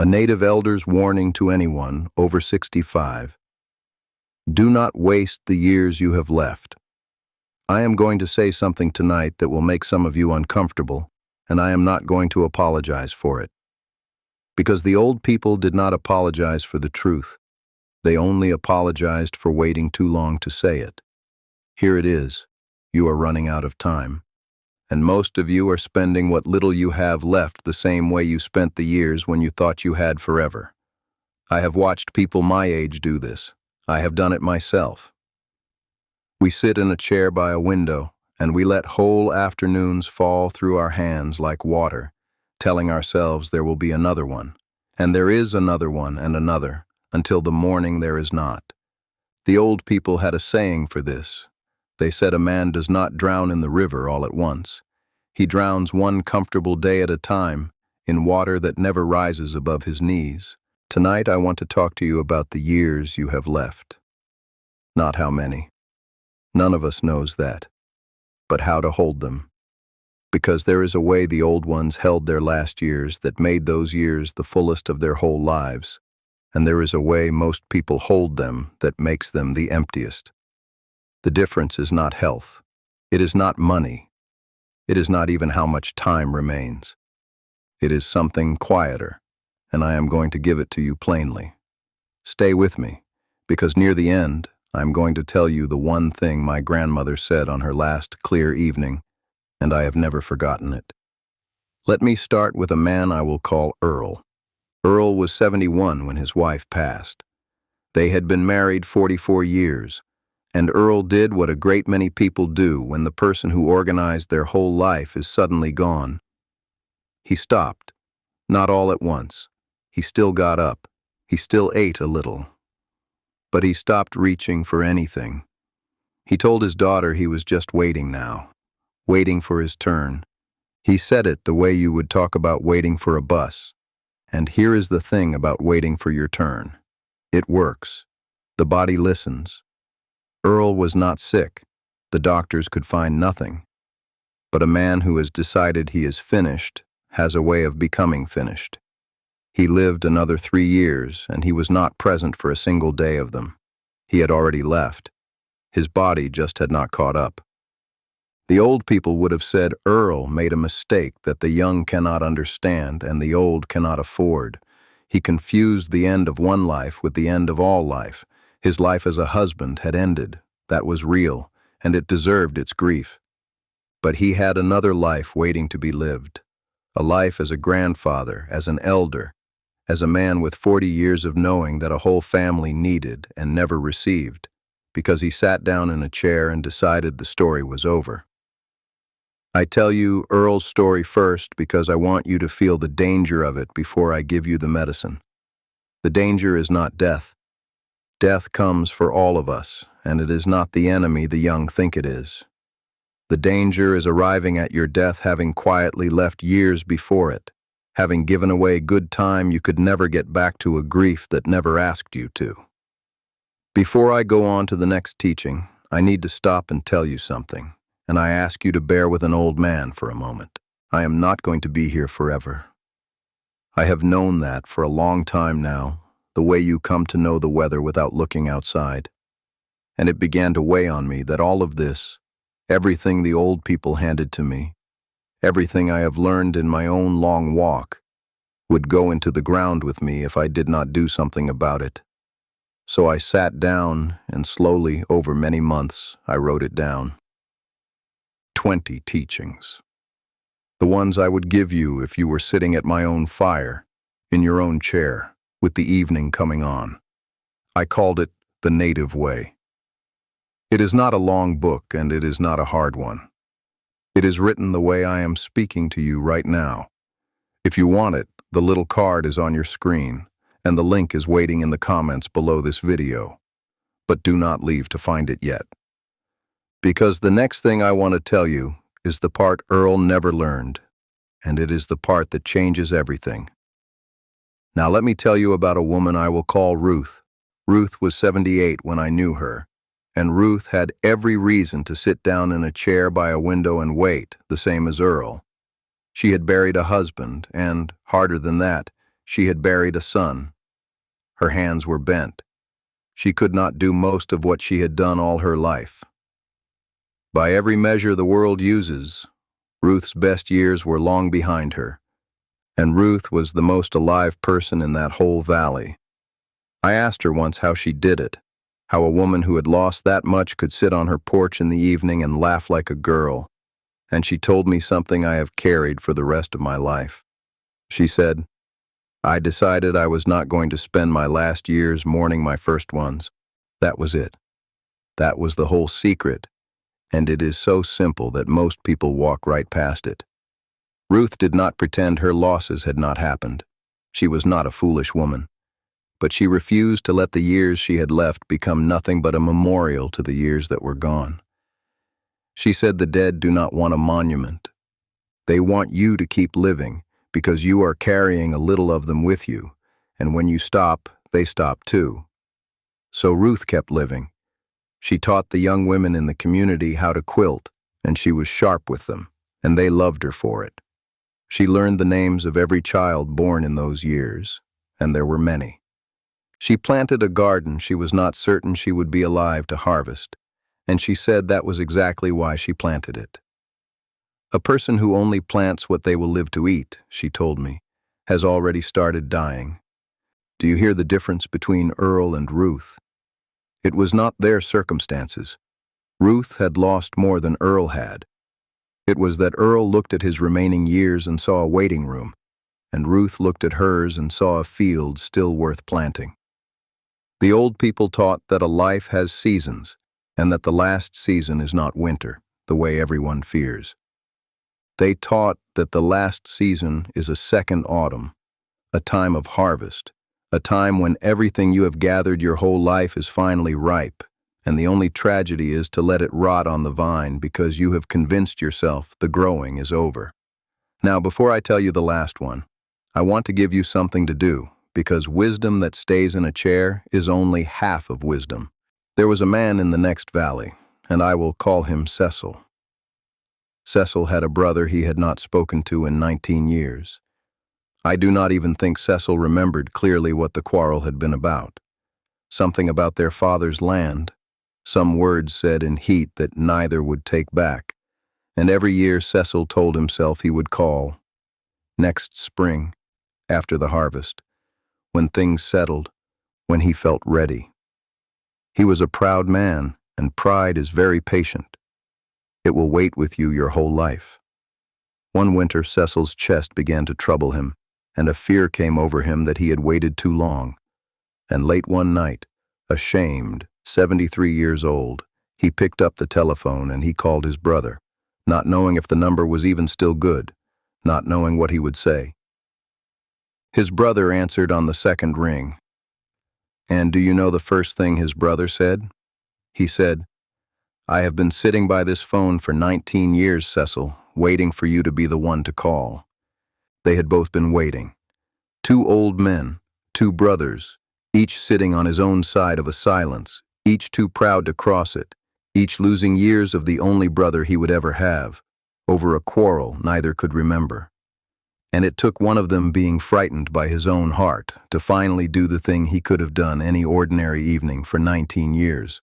A native elder's warning to anyone over 65. Do not waste the years you have left. I am going to say something tonight that will make some of you uncomfortable, and I am not going to apologize for it. Because the old people did not apologize for the truth. They only apologized for waiting too long to say it. Here it is. You are running out of time. And most of you are spending what little you have left the same way you spent the years when you thought you had forever. I have watched people my age do this. I have done it myself. We sit in a chair by a window, and we let whole afternoons fall through our hands like water, telling ourselves there will be another one, and there is another one and another, until the morning there is not. The old people had a saying for this. They said a man does not drown in the river all at once. He drowns one comfortable day at a time in water that never rises above his knees. Tonight I want to talk to you about the years you have left. Not how many. None of us knows that. But how to hold them. Because there is a way the old ones held their last years that made those years the fullest of their whole lives. And there is a way most people hold them that makes them the emptiest. The difference is not health. It is not money. It is not even how much time remains. It is something quieter, and I am going to give it to you plainly. Stay with me, because near the end, I am going to tell you the one thing my grandmother said on her last clear evening, and I have never forgotten it. Let me start with a man I will call Earl. Earl was 71 when his wife passed. They had been married 44 years. And Earl did what a great many people do when the person who organized their whole life is suddenly gone. He stopped, not all at once. He still got up. He still ate a little. But he stopped reaching for anything. He told his daughter he was just waiting now, waiting for his turn. He said it the way you would talk about waiting for a bus. And here is the thing about waiting for your turn. It works. The body listens. Earl was not sick. The doctors could find nothing. But a man who has decided he is finished has a way of becoming finished. He lived another 3 years, and he was not present for a single day of them. He had already left. His body just had not caught up. The old people would have said Earl made a mistake that the young cannot understand and the old cannot afford. He confused the end of one life with the end of all life. His life as a husband had ended. That was real, and it deserved its grief. But he had another life waiting to be lived. A life as a grandfather, as an elder, as a man with 40 years of knowing that a whole family needed and never received, because he sat down in a chair and decided the story was over. I tell you Earl's story first because I want you to feel the danger of it before I give you the medicine. The danger is not death. Death comes for all of us, and it is not the enemy the young think it is. The danger is arriving at your death having quietly left years before it, having given away good time you could never get back to a grief that never asked you to. Before I go on to the next teaching, I need to stop and tell you something, and I ask you to bear with an old man for a moment. I am not going to be here forever. I have known that for a long time now, the way you come to know the weather without looking outside. And it began to weigh on me that all of this, everything the old people handed to me, everything I have learned in my own long walk, would go into the ground with me if I did not do something about it. So I sat down, and slowly, over many months, I wrote it down. 20 teachings. The ones I would give you if you were sitting at my own fire, in your own chair, with the evening coming on. I called it The Native Way. It is not a long book, and it is not a hard one. It is written the way I am speaking to you right now. If you want it, the little card is on your screen, and the link is waiting in the comments below this video. But do not leave to find it yet. Because the next thing I want to tell you is the part Earl never learned, and it is the part that changes everything. Now let me tell you about a woman I will call Ruth. Ruth was 78 when I knew her, and Ruth had every reason to sit down in a chair by a window and wait, the same as Earl. She had buried a husband, and, harder than that, She had buried a son. Her hands were bent. She could not do most of what she had done all her life. By every measure the world uses, Ruth's best years were long behind her, and Ruth was the most alive person in that whole valley. I asked her once how she did it, how a woman who had lost that much could sit on her porch in the evening and laugh like a girl, and she told me something I have carried for the rest of my life. She said, "I decided I was not going to spend my last years mourning my first ones. That was it. That was the whole secret, and it is so simple that most people walk right past it." Ruth did not pretend her losses had not happened. She was not a foolish woman, but she refused to let the years she had left become nothing but a memorial to the years that were gone. She said the dead do not want a monument. They want you to keep living, because you are carrying a little of them with you, and when you stop, they stop too. So Ruth kept living. She taught the young women in the community how to quilt, and she was sharp with them, and they loved her for it. She learned the names of every child born in those years, and there were many. She planted a garden she was not certain she would be alive to harvest, and she said that was exactly why she planted it. A person who only plants what they will live to eat, she told me, has already started dying. Do you hear the difference between Earl and Ruth? It was not their circumstances. Ruth had lost more than Earl had. It was that Earl looked at his remaining years and saw a waiting room, and Ruth looked at hers and saw a field still worth planting. The old people taught that a life has seasons, and that the last season is not winter, the way everyone fears. They taught that the last season is a second autumn, a time of harvest, a time when everything you have gathered your whole life is finally ripe, and the only tragedy is to let it rot on the vine because you have convinced yourself the growing is over. Now, before I tell you the last one, I want to give you something to do, because wisdom that stays in a chair is only half of wisdom. There was a man in the next valley, and I will call him Cecil. Cecil had a brother he had not spoken to in 19 years. I do not even think Cecil remembered clearly what the quarrel had been about. Something about their father's land, some words said in heat that neither would take back, and every year Cecil told himself he would call. Next spring, after the harvest, when things settled, when he felt ready. He was a proud man, and pride is very patient. It will wait with you your whole life. One winter, Cecil's chest began to trouble him, and a fear came over him that he had waited too long. And late one night, ashamed, 73 years old, he picked up the telephone and he called his brother, not knowing if the number was even still good, not knowing what he would say. His brother answered on the second ring. And do you know the first thing his brother said? He said, "I have been sitting by this phone for 19 years, Cecil, waiting for you to be the one to call." They had both been waiting. Two old men, two brothers, each sitting on his own side of a silence, each too proud to cross it, each losing years of the only brother he would ever have, over a quarrel neither could remember. And it took one of them being frightened by his own heart to finally do the thing he could have done any ordinary evening for 19 years.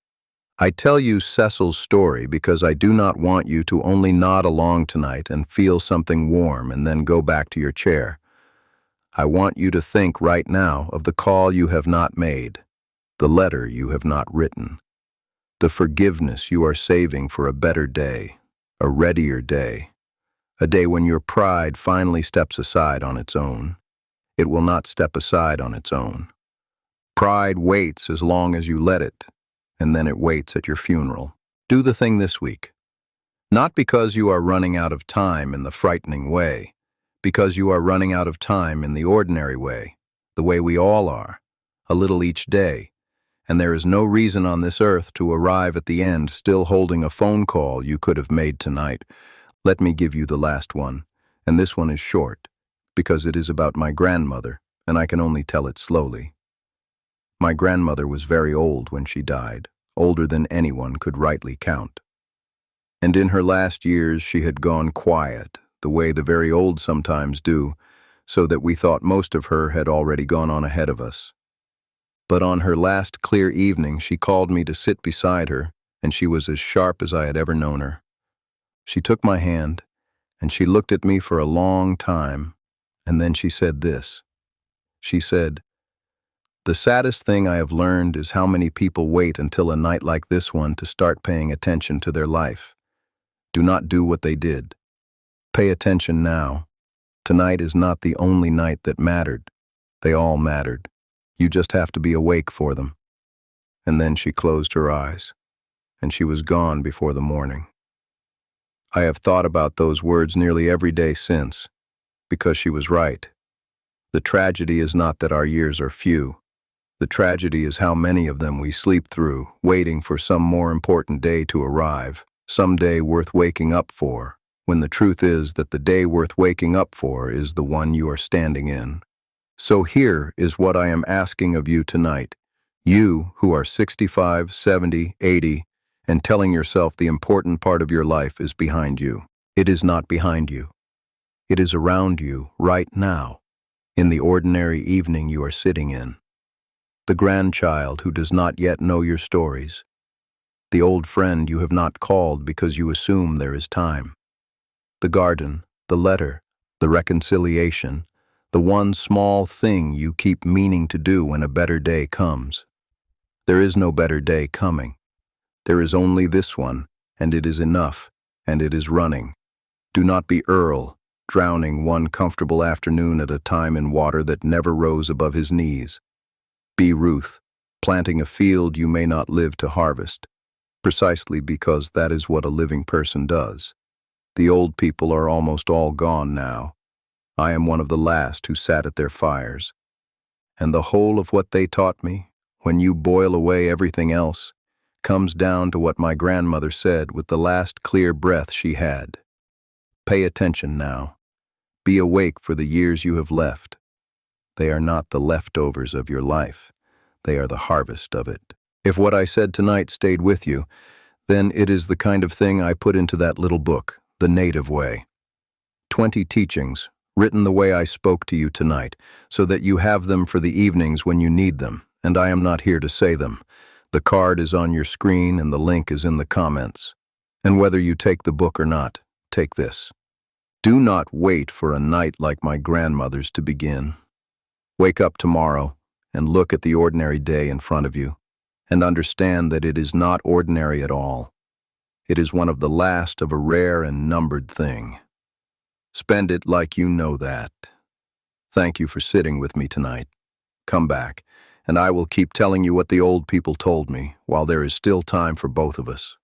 I tell you Cecil's story because I do not want you to only nod along tonight and feel something warm and then go back to your chair. I want you to think right now of the call you have not made, the letter you have not written, the forgiveness you are saving for a better day, a readier day, a day when your pride finally steps aside on its own. It will not step aside on its own. Pride waits as long as you let it, and then it waits at your funeral. Do the thing this week. Not because you are running out of time in the frightening way, because you are running out of time in the ordinary way, the way we all are, a little each day, and there is no reason on this earth to arrive at the end still holding a phone call you could have made tonight. Let me give you the last one, and this one is short, because it is about my grandmother, and I can only tell it slowly. My grandmother was very old when she died, older than anyone could rightly count. And in her last years she had gone quiet, the way the very old sometimes do, so that we thought most of her had already gone on ahead of us. But on her last clear evening, she called me to sit beside her, and she was as sharp as I had ever known her. She took my hand, and she looked at me for a long time, and then she said this. She said, "The saddest thing I have learned is how many people wait until a night like this one to start paying attention to their life. Do not do what they did. Pay attention now. Tonight is not the only night that mattered. They all mattered. You just have to be awake for them." And then she closed her eyes, and she was gone before the morning. I have thought about those words nearly every day since, because she was right. The tragedy is not that our years are few. The tragedy is how many of them we sleep through, waiting for some more important day to arrive, some day worth waking up for, when the truth is that the day worth waking up for is the one you are standing in. So here is what I am asking of you tonight, you who are 65, 70, 80, and telling yourself the important part of your life is behind you. It is not behind you. It is around you right now, in the ordinary evening you are sitting in. The grandchild who does not yet know your stories. The old friend you have not called because you assume there is time. The garden, the letter, the reconciliation, the one small thing you keep meaning to do when a better day comes. There is no better day coming. There is only this one, and it is enough, and it is running. Do not be Earl, drowning one comfortable afternoon at a time in water that never rose above his knees. Be Ruth, planting a field you may not live to harvest, precisely because that is what a living person does. The old people are almost all gone now. I am one of the last who sat at their fires. And the whole of what they taught me, when you boil away everything else, comes down to what my grandmother said with the last clear breath she had. Pay attention now. Be awake for the years you have left. They are not the leftovers of your life. They are the harvest of it. If what I said tonight stayed with you, then it is the kind of thing I put into that little book, The Native Way. 20 teachings, written the way I spoke to you tonight, so that you have them for the evenings when you need them, and I am not here to say them. The card is on your screen and the link is in the comments. And whether you take the book or not, take this. Do not wait for a night like my grandmother's to begin. Wake up tomorrow and look at the ordinary day in front of you, and understand that it is not ordinary at all. It is one of the last of a rare and numbered thing. Spend it like you know that. Thank you for sitting with me tonight. Come back, and I will keep telling you what the old people told me while there is still time for both of us.